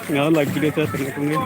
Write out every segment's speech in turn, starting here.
Nga like video chat करने को नहीं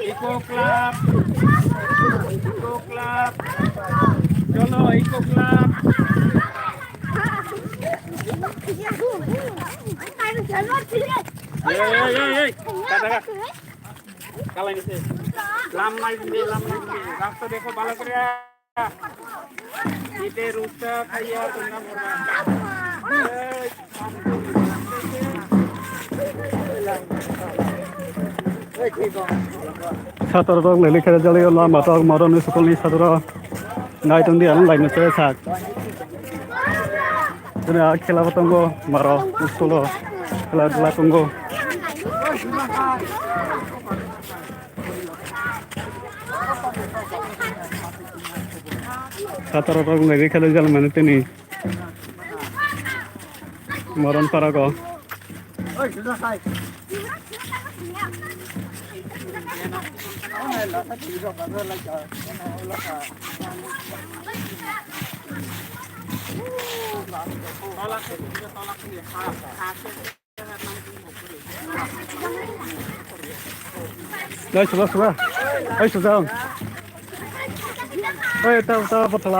Eco Club, cholo Eco Club. Kata kalau ini sih, lama ini, raksa देखो बालक रे, इधर रुसा खाया तुमने Sator dong lele kira jali Allah mata maron ni sekolah ni sator ngai tundi alam lain macam sak. Jadi khela batonggo maro sekolah khela dula tunggo. Sator dong lele kira jali mana tini maron parago. Đây sudah. Ayo sudah. Ayo tahu betul.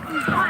হয়